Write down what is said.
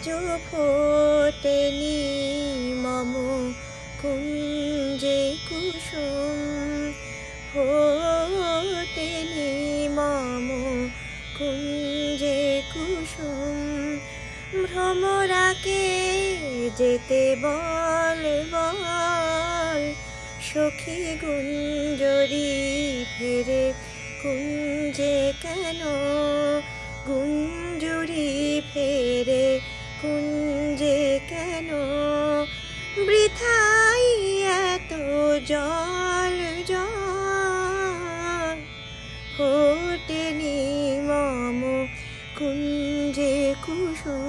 আজও ফোটেনি মম কুঞ্জে কুসুম, ফোটেনি মম কুঞ্জে কুসুম। ভ্রমরাকে যেতে বল বল, সখী গুঞ্জরি ফেরে কুঞ্জে কেন, গুঞ্জরি ফেরে কুঞ্জে কেন। বৃথাই এত জল জল, ফোটেনি মম কুঞ্জে কুসুম।